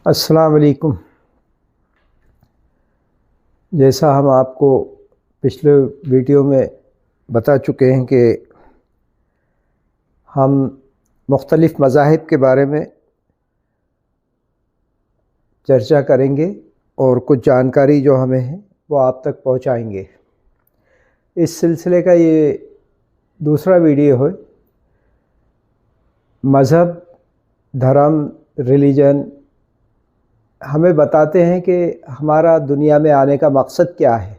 अस्सलाम वालेकुम। जैसा हम आपको पिछले वीडियो में बता चुके हैं कि हम मुख्तलिफ़ मज़ाहिब के बारे में चर्चा करेंगे और कुछ जानकारी जो हमें है वो आप तक पहुंचाएंगे। इस सिलसिले का ये दूसरा वीडियो है। मज़हब, धर्म, रिलीजन हमें बताते हैं कि हमारा दुनिया में आने का मकसद क्या है,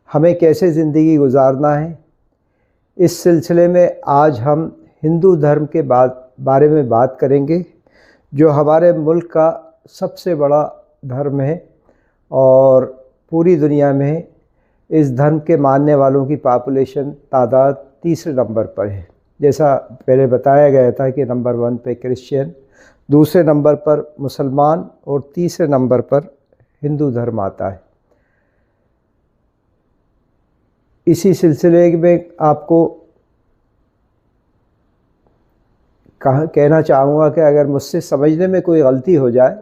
हमें कैसे ज़िंदगी गुजारना है। इस सिलसिले में आज हम हिंदू धर्म के बारे में बात करेंगे, जो हमारे मुल्क का सबसे बड़ा धर्म है और पूरी दुनिया में इस धर्म के मानने वालों की पॉपुलेशन तादाद तीसरे नंबर पर है। जैसा पहले बताया गया था कि नंबर 1 पे क्रिश्चियन, दूसरे नंबर पर मुसलमान और तीसरे नंबर पर हिंदू धर्म आता है। इसी सिलसिले में आपको कहना चाहूँगा कि अगर मुझसे समझने में कोई गलती हो जाए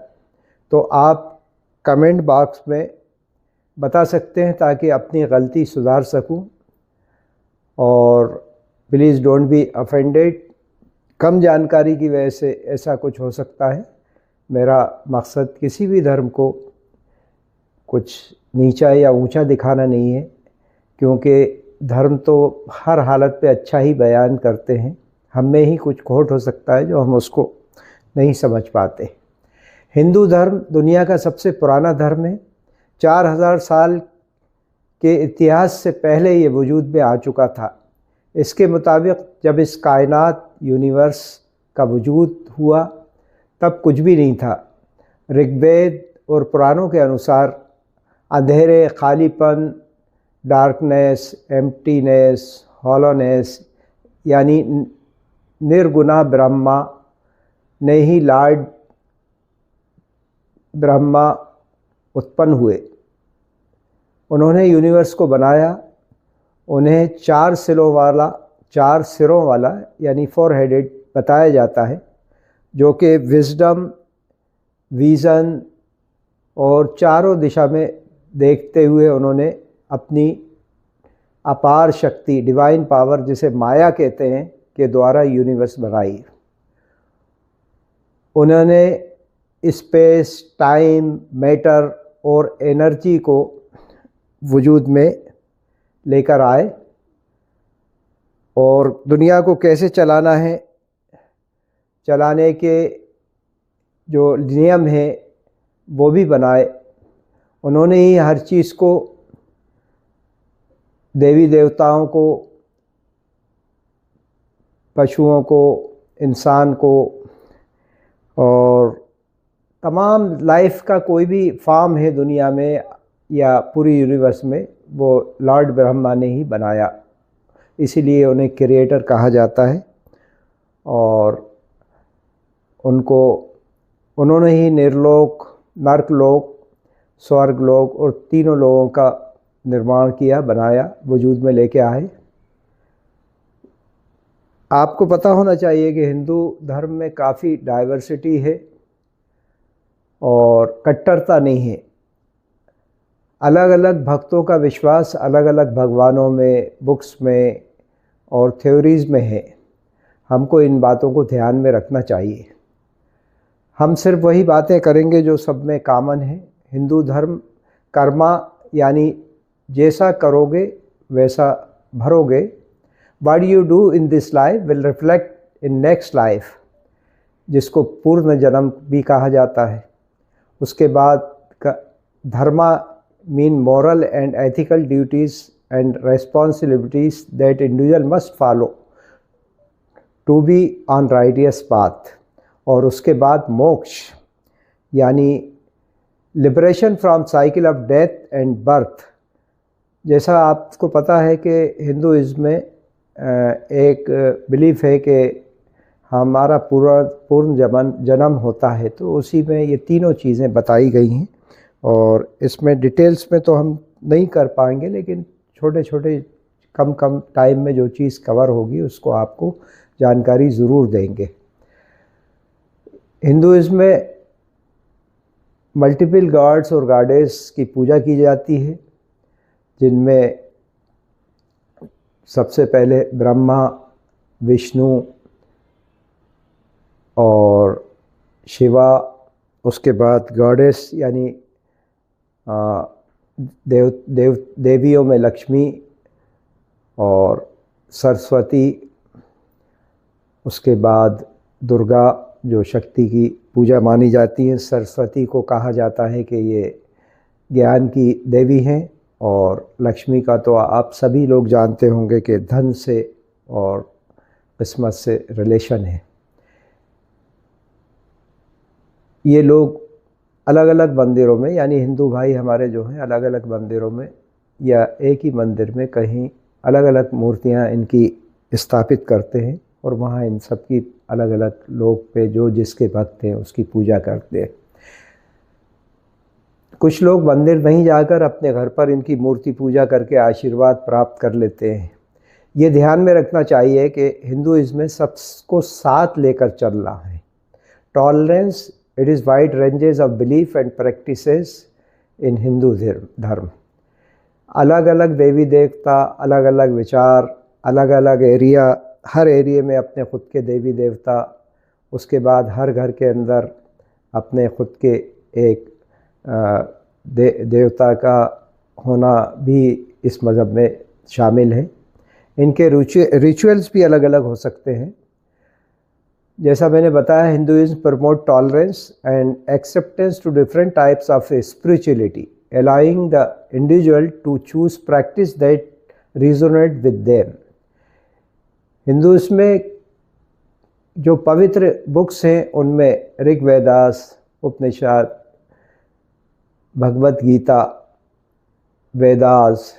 तो आप कमेंट बॉक्स में बता सकते हैं ताकि अपनी गलती सुधार सकूं। और प्लीज़ डोंट बी ऑफेंडेड, कम जानकारी की वजह से ऐसा कुछ हो सकता है। मेरा मकसद किसी भी धर्म को कुछ नीचा या ऊंचा दिखाना नहीं है, क्योंकि धर्म तो हर हालत पे अच्छा ही बयान करते हैं। हम में ही कुछ खोट हो सकता है जो हम उसको नहीं समझ पाते। हिंदू धर्म दुनिया का सबसे पुराना धर्म है। 4000 साल के इतिहास से पहले ये वजूद में आ चुका था। इसके मुताबिक जब इस कायनात यूनिवर्स का वजूद हुआ तब कुछ भी नहीं था। ऋग्वेद और पुराणों के अनुसार अंधेरे, खालीपन, डार्कनेस, एम्प्टीनेस, हॉलोनेस यानी निर्गुणा ब्रह्मा ने ही लॉर्ड ब्रह्मा उत्पन्न हुए। उन्होंने यूनिवर्स को बनाया। उन्हें चार सिरों वाला यानी 4 हेडेड बताया जाता है, जो कि विजडम, विज़न और चारों दिशा में देखते हुए उन्होंने अपनी अपार शक्ति, डिवाइन पावर जिसे माया कहते हैं, के द्वारा यूनिवर्स बनाई। उन्होंने स्पेस, टाइम, मैटर और एनर्जी को वजूद में लेकर आए और दुनिया को कैसे चलाना है, चलाने के जो नियम हैं वो भी बनाए। उन्होंने ही हर चीज़ को, देवी देवताओं को, पशुओं को, इंसान को और तमाम लाइफ का कोई भी फॉर्म है दुनिया में या पूरी यूनिवर्स में, वो लॉर्ड ब्रह्मा ने ही बनाया। इसीलिए उन्हें क्रिएटर कहा जाता है। और उन्होंने ही निर्लोक, नर्कलोक, स्वर्गलोक और तीनों लोगों का निर्माण किया, बनाया, वजूद में लेके आए। आपको पता होना चाहिए कि हिंदू धर्म में काफ़ी डाइवर्सिटी है और कट्टरता नहीं है। अलग अलग भक्तों का विश्वास अलग अलग भगवानों में, बुक्स में और थ्योरीज़ में है। हमको इन बातों को ध्यान में रखना चाहिए। हम सिर्फ वही बातें करेंगे जो सब में कॉमन है। हिंदू धर्म कर्मा यानी जैसा करोगे वैसा भरोगे। What you do in this life will reflect in next life, जिसको पूर्ण जन्म भी कहा जाता है। उसके बाद का धर्मा mean moral and ethical duties and responsibilities that individual must follow to be on righteous path। और उसके बाद मोक्ष यानी liberation from cycle of death and birth. जैसा आपको पता है कि हिंदुइज्म में एक बिलीफ है कि हमारा पूर्ण जन्म होता है, तो उसी में ये तीनों चीज़ें बताई गई हैं। और इसमें डिटेल्स में तो हम नहीं कर पाएंगे, लेकिन छोटे छोटे कम टाइम में जो चीज़ कवर होगी उसको आपको जानकारी ज़रूर देंगे। हिंदुइज्म में मल्टीपल गॉड्स और गॉडेस की पूजा की जाती है, जिनमें सबसे पहले ब्रह्मा, विष्णु और शिवा, उसके बाद गॉडेस यानी देवियों में लक्ष्मी और सरस्वती, उसके बाद दुर्गा जो शक्ति की पूजा मानी जाती है। सरस्वती को कहा जाता है कि ये ज्ञान की देवी हैं, और लक्ष्मी का तो आप सभी लोग जानते होंगे कि धन से और किस्मत से रिलेशन है। ये लोग अलग अलग मंदिरों में, यानी हिंदू भाई हमारे जो हैं अलग अलग मंदिरों में या एक ही मंदिर में कहीं अलग अलग मूर्तियां इनकी स्थापित करते हैं, और वहाँ इन सब की अलग अलग लोग पे जो जिसके भक्त हैं उसकी पूजा करते हैं। कुछ लोग मंदिर नहीं जाकर अपने घर पर इनकी मूर्ति पूजा करके आशीर्वाद प्राप्त कर लेते हैं। ये ध्यान में रखना चाहिए कि हिंदुइज्म में सबको साथ लेकर चलना है। Tolerance, it is wide ranges of belief and practices इन हिंदू धर्म। अलग अलग देवी देवता, अलग अलग विचार, अलग अलग एरिया, हर एरिया में अपने खुद के देवी देवता, उसके बाद हर घर के अंदर अपने खुद के एक देवता का होना भी इस मज़हब में शामिल है। इनके रिचुअल्स भी अलग अलग हो सकते हैं। जैसा मैंने बताया, Hinduism promote tolerance and acceptance to different types of spirituality, allowing the individual to choose practice that resonate with them। Hinduism में जो पवित्र बुक्स हैं उनमें ऋग्वेदास, उपनिषद, भगवत गीता, वेदास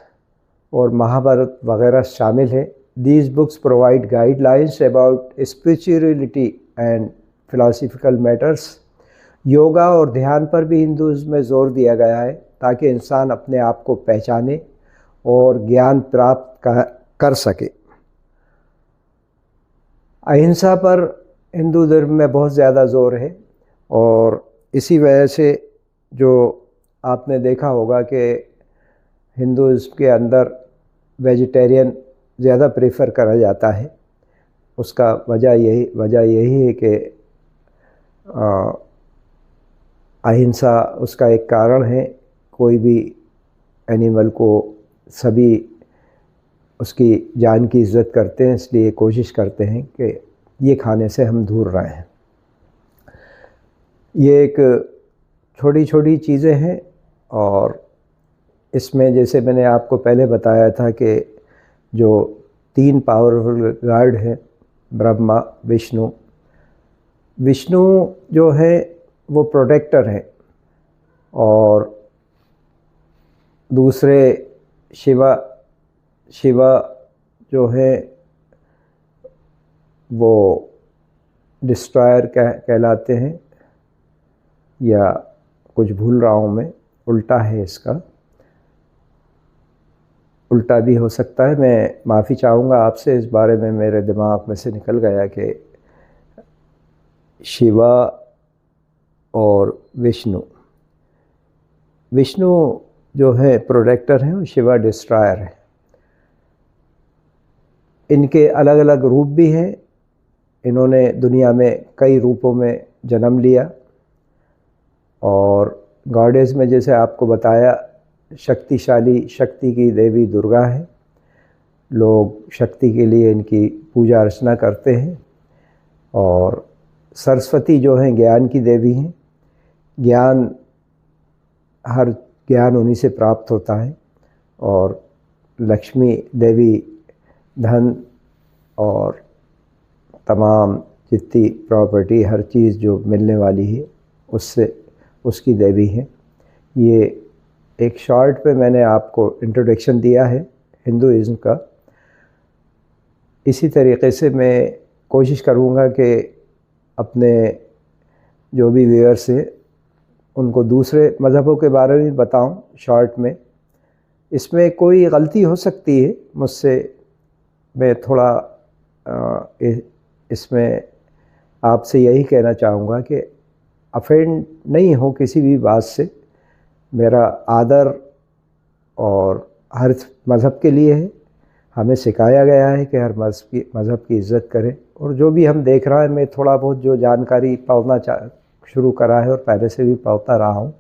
और महाभारत वगैरह शामिल हैं। These books provide guidelines about spirituality and philosophical matters। Yoga और ध्यान पर भी हिंदुइज्म में जोर दिया गया है ताकि इंसान अपने आप को पहचाने और ज्ञान प्राप्त कर सके। अहिंसा पर हिंदू धर्म में बहुत ज़्यादा जोर है, और इसी वजह से जो आपने देखा होगा कि हिंदुइज्म के अंदर वेजिटेरियन ज़्यादा प्रेफर करा जाता है। उसका वजह यही है कि अहिंसा उसका एक कारण है। कोई भी एनिमल को सभी उसकी जान की इज़्ज़त करते हैं, इसलिए कोशिश करते हैं कि ये खाने से हम दूर रहें। ये एक छोटी छोटी चीज़ें हैं, और इसमें जैसे मैंने आपको पहले बताया था कि जो 3 पावरफुल गॉड हैं, ब्रह्मा, विष्णु जो है वो प्रोटेक्टर है, और दूसरे शिवा जो है वो डिस्ट्रॉयर कहलाते हैं, या कुछ भूल रहा हूँ मैं, उल्टा है इसका, उल्टा भी हो सकता है। मैं माफ़ी चाहूँगा आपसे, इस बारे में मेरे दिमाग में से निकल गया कि शिवा और विष्णु जो है प्रोटेक्टर हैं और शिवा डिस्ट्रॉयर है। इनके अलग अलग रूप भी हैं। इन्होंने दुनिया में कई रूपों में जन्म लिया, और गॉडेस में जैसे आपको बताया शक्तिशाली शक्ति की देवी दुर्गा है। लोग शक्ति के लिए इनकी पूजा अर्चना करते हैं। और सरस्वती जो हैं ज्ञान की देवी हैं। हर ज्ञान उन्हीं से प्राप्त होता है। और लक्ष्मी देवी धन और तमाम जितनी प्रॉपर्टी, हर चीज़ जो मिलने वाली है उसकी देवी है। ये एक शॉर्ट पे मैंने आपको इंट्रोडक्शन दिया है हिंदुइज्म का। इसी तरीके से मैं कोशिश करूँगा कि अपने जो भी व्यूअर्स हैं उनको दूसरे मज़हबों के बारे में बताऊं शॉर्ट में। इसमें कोई गलती हो सकती है मुझसे, मैं थोड़ा इसमें आपसे यही कहना चाहूँगा कि अफेंड नहीं हो किसी भी बात से। मेरा आदर और हर मज़हब के लिए है। हमें सिखाया गया है कि हर मज़हब की इज़्ज़त करें। और जो भी हम देख रहा है, मैं थोड़ा बहुत जो जानकारी पढ़ना शुरू करा है और पहले से भी पढ़ता रहा हूँ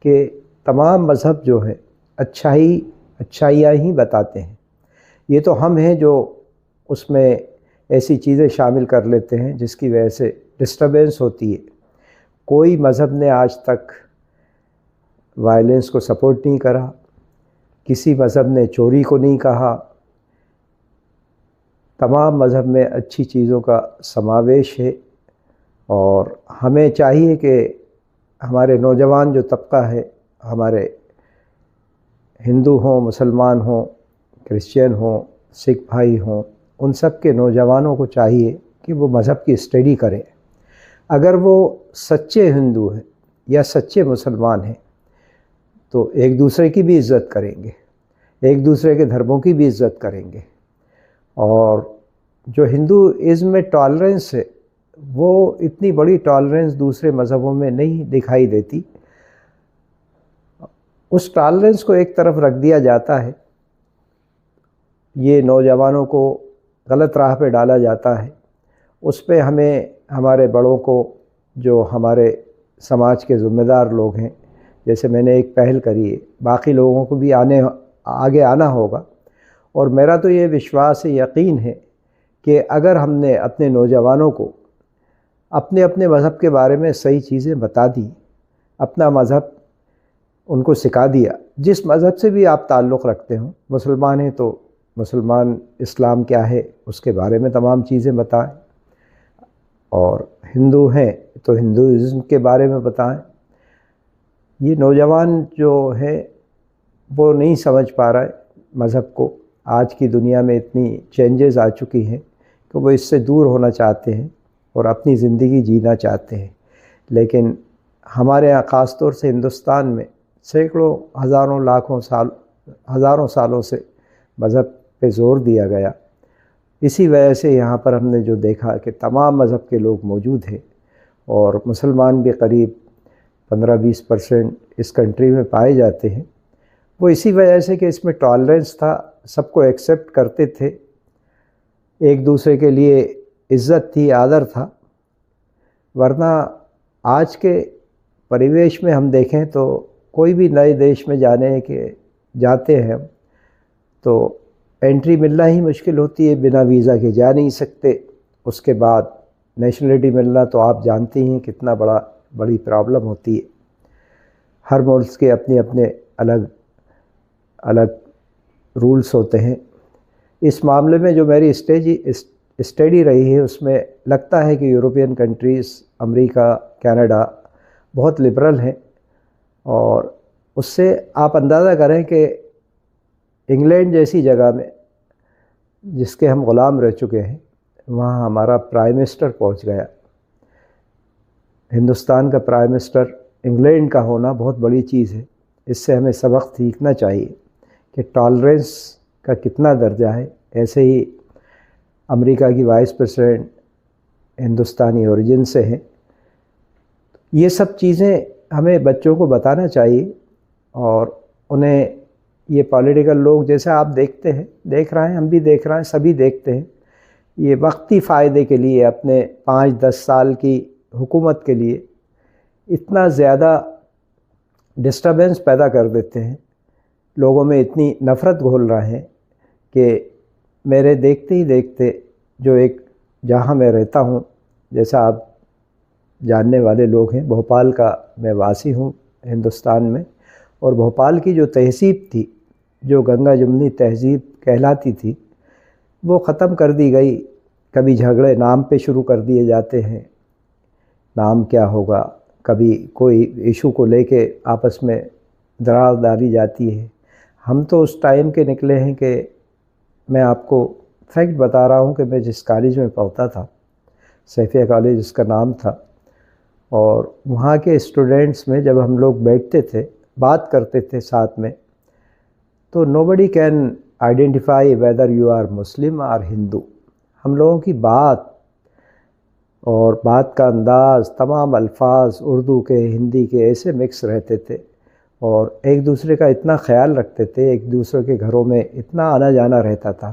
कि तमाम मज़हब जो है अच्छाइयाँ ही बताते हैं। ये तो हम हैं जो उसमें ऐसी चीज़ें शामिल कर लेते हैं जिसकी वजह से डिस्टर्बेंस होती है। कोई मज़हब ने आज तक वायलेंस को सपोर्ट नहीं करा, किसी मज़हब ने चोरी को नहीं कहा। तमाम मज़हब में अच्छी चीज़ों का समावेश है और हमें चाहिए कि हमारे नौजवान जो तबका है, हमारे हिंदू हों, मुसलमान हों, क्रिश्चियन हों, सिख भाई हों, उन सब के नौजवानों को चाहिए कि वो मज़हब की स्टडी करें। अगर वो सच्चे हिंदू हैं या सच्चे मुसलमान हैं तो एक दूसरे की भी इज़्ज़त करेंगे, एक दूसरे के धर्मों की भी इज़्ज़त करेंगे। और जो हिंदूइज़्म में टॉलरेंस है, वो इतनी बड़ी टॉलरेंस दूसरे मज़हबों में नहीं दिखाई देती। उस टॉलरेंस को एक तरफ रख दिया जाता है, ये नौजवानों को गलत राह पे डाला जाता है। उस पे हमें हमारे बड़ों को, जो हमारे समाज के ज़िम्मेदार लोग हैं, जैसे मैंने एक पहल करी है, बाकी लोगों को भी आगे आना होगा। और मेरा तो ये विश्वास है, यकीन है कि अगर हमने अपने नौजवानों को अपने अपने मज़हब के बारे में सही चीज़ें बता दी, अपना मज़हब उनको सिखा दिया, जिस मज़हब से भी आप ताल्लुक़ रखते हो, मुसलमान हैं तो मुसलमान इस्लाम क्या है उसके बारे में तमाम चीज़ें बताएं, और हिंदू हैं तो हिंदुइज़्म के बारे में बताएं। ये नौजवान जो है वो नहीं समझ पा रहा है मज़हब को। आज की दुनिया में इतनी चेंजेस आ चुकी हैं कि वो इससे दूर होना चाहते हैं और अपनी ज़िंदगी जीना चाहते हैं। लेकिन हमारे यहाँ ख़ास तौर से हिंदुस्तान में सैकड़ों, हज़ारों सालों से मज़हब पे ज़ोर दिया गया। इसी वजह से यहाँ पर हमने जो देखा कि तमाम मज़हब के लोग मौजूद हैं और मुसलमान भी करीब 15-20% इस कंट्री में पाए जाते हैं। वो इसी वजह से कि इसमें टॉलरेंस था, सबको एक्सेप्ट करते थे, एक दूसरे के लिए इज़्ज़त थी, आदर था। वरना आज के परिवेश में हम देखें तो कोई भी नए देश में जाते हैं तो एंट्री मिलना ही मुश्किल होती है, बिना वीज़ा के जा नहीं सकते। उसके बाद नेशनलिटी मिलना तो आप जानते हैं कितना बड़ी प्रॉब्लम होती है। हर मुल्क के अपने अपने अलग अलग रूल्स होते हैं। इस मामले में जो मेरी स्टडी रही है, उसमें लगता है कि यूरोपियन कंट्रीज़, अमेरिका, कनाडा बहुत लिबरल हैं। और उससे आप अंदाज़ा करें कि इंग्लैंड जैसी जगह में, जिसके हम ग़ुलाम रह चुके हैं, वहाँ हमारा प्राइम मिनिस्टर पहुँच गया। हिंदुस्तान का प्राइम मिनिस्टर इंग्लैंड का होना बहुत बड़ी चीज़ है। इससे हमें सबक सीखना चाहिए कि टॉलरेंस का कितना दर्जा है। ऐसे ही अमेरिका की वाइस प्रेसिडेंट हिंदुस्तानी ओरिजिन से हैं। ये सब चीज़ें हमें बच्चों को बताना चाहिए और उन्हें, ये पॉलिटिकल लोग जैसे आप देख रहे हैं, हम भी देख रहे हैं, सभी देखते हैं, ये वक्ती फ़ायदे के लिए, अपने 5-10 साल की हुकूमत के लिए इतना ज़्यादा डिस्टर्बेंस पैदा कर देते हैं, लोगों में इतनी नफ़रत घोल रहे हैं कि मेरे देखते ही देखते, जो एक जहाँ मैं रहता हूँ, जैसा आप जानने वाले लोग हैं, भोपाल का मैं वासी हूँ हिंदुस्तान में। और भोपाल की जो तहज़ीब थी, जो गंगा जमुनी तहज़ीब कहलाती थी, वो ख़त्म कर दी गई। कभी झगड़े नाम पे शुरू कर दिए जाते हैं, नाम क्या होगा, कभी कोई इशू को लेके आपस में दरार डाली जाती है। हम तो उस टाइम के निकले हैं कि मैं आपको फैक्ट बता रहा हूँ कि मैं जिस कॉलेज में पढ़ता था, सैफिया कॉलेज उसका नाम था, और वहाँ के स्टूडेंट्स में जब हम लोग बैठते थे, बात करते थे साथ में, तो nobody can identify whether you are Muslim और हिंदू। हम लोगों की बात और बात का अंदाज़, तमाम अल्फाज उर्दू के हिंदी के ऐसे मिक्स रहते थे और एक दूसरे का इतना ख़याल रखते थे, एक दूसरे के घरों में इतना आना जाना रहता था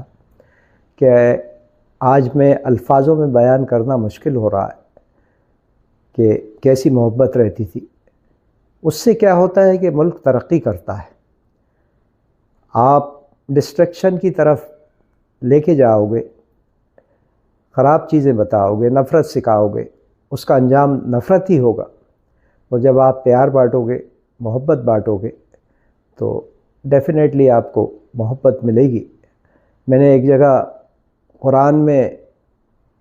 कि आज मैं अल्फाजों में बयान करना मुश्किल हो रहा है कि कैसी मोहब्बत रहती थी। उससे क्या होता है कि मुल्क तरक्की करता है। आप डिस्ट्रक्शन की तरफ लेके जाओगे, ख़राब चीज़ें बताओगे, नफ़रत सिखाओगे, उसका अंजाम नफ़रत ही होगा। और जब आप प्यार बांटोगे, मोहब्बत बांटोगे, तो डेफ़िनेटली आपको मोहब्बत मिलेगी। मैंने एक जगह कुरान में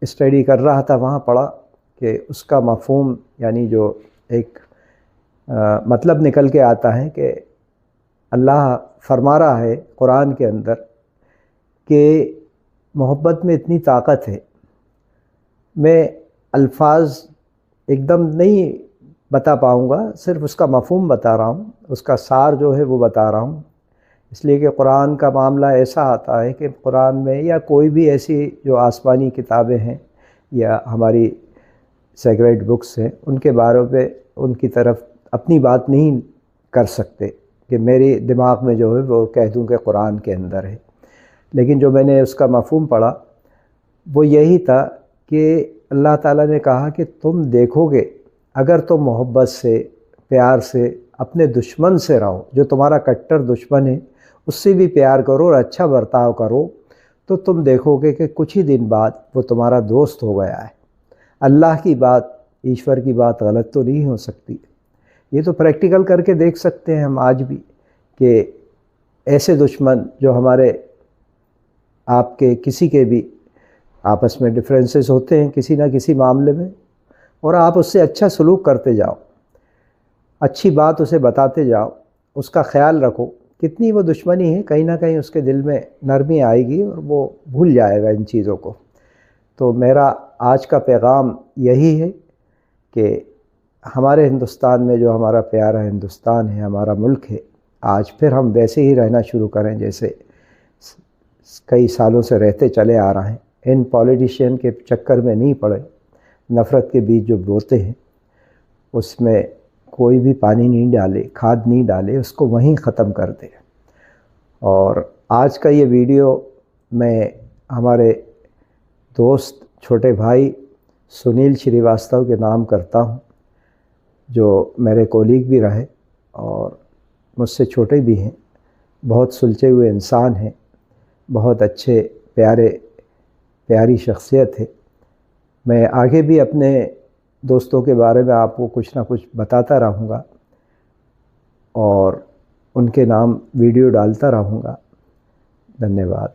स्टडी कर रहा था, वहाँ पढ़ा कि उसका मफ़हूम यानी जो एक मतलब निकल के आता है कि अल्लाह फरमा रहा है कुरान के अंदर कि मोहब्बत में इतनी ताकत है। मैं अल्फाज एकदम नहीं बता पाऊँगा, सिर्फ़ उसका मफ़हूम बता रहा हूँ, उसका सार जो है वो बता रहा हूँ। इसलिए कि कुरान का मामला ऐसा आता है कि कुरान में या कोई भी ऐसी जो आसमानी किताबें हैं या हमारी सेक्रेड बुक्स हैं, उनके बारे में उनकी तरफ अपनी बात नहीं कर सकते कि मेरे दिमाग में जो है वो कह दूँ कि कुरान के अंदर है। लेकिन जो मैंने उसका मफ़हूम पढ़ा वो यही था कि अल्लाह ताला ने कहा कि तुम देखोगे, अगर तुम मोहब्बत से, प्यार से अपने दुश्मन से रहो, जो तुम्हारा कट्टर दुश्मन है उससे भी प्यार करो और अच्छा बर्ताव करो, तो तुम देखोगे कि कुछ ही दिन बाद वो तुम्हारा दोस्त हो गया है। अल्लाह की बात, ईश्वर की बात गलत तो नहीं हो सकती। ये तो प्रैक्टिकल करके देख सकते हैं हम आज भी कि ऐसे दुश्मन जो हमारे आपके किसी के भी आपस में डिफरेंसेस होते हैं किसी ना किसी मामले में, और आप उससे अच्छा सलूक करते जाओ, अच्छी बात उसे बताते जाओ, उसका ख्याल रखो। कितनी वो दुश्मनी है, कहीं ना कहीं उसके दिल में नरमी आएगी और वो भूल जाएगा इन चीज़ों को। तो मेरा आज का पैगाम यही है कि हमारे हिंदुस्तान में, जो हमारा प्यारा हिंदुस्तान है, हमारा मुल्क है, आज फिर हम वैसे ही रहना शुरू करें जैसे कई सालों से रहते चले आ रहे हैं। इन पॉलिटिशियन के चक्कर में नहीं पड़े, नफ़रत के बीज जो बोते हैं उसमें कोई भी पानी नहीं डाले, खाद नहीं डाले, उसको वहीं ख़त्म कर दे। और आज का ये वीडियो मैं हमारे दोस्त, छोटे भाई सुनील श्रीवास्तव के नाम करता हूँ, जो मेरे कोलीग भी रहे और मुझसे छोटे भी हैं। बहुत सुलझे हुए इंसान हैं, बहुत अच्छे प्यारी शख्सियत है। मैं आगे भी अपने दोस्तों के बारे में आपको कुछ ना कुछ बताता रहूँगा और उनके नाम वीडियो डालता रहूँगा। धन्यवाद।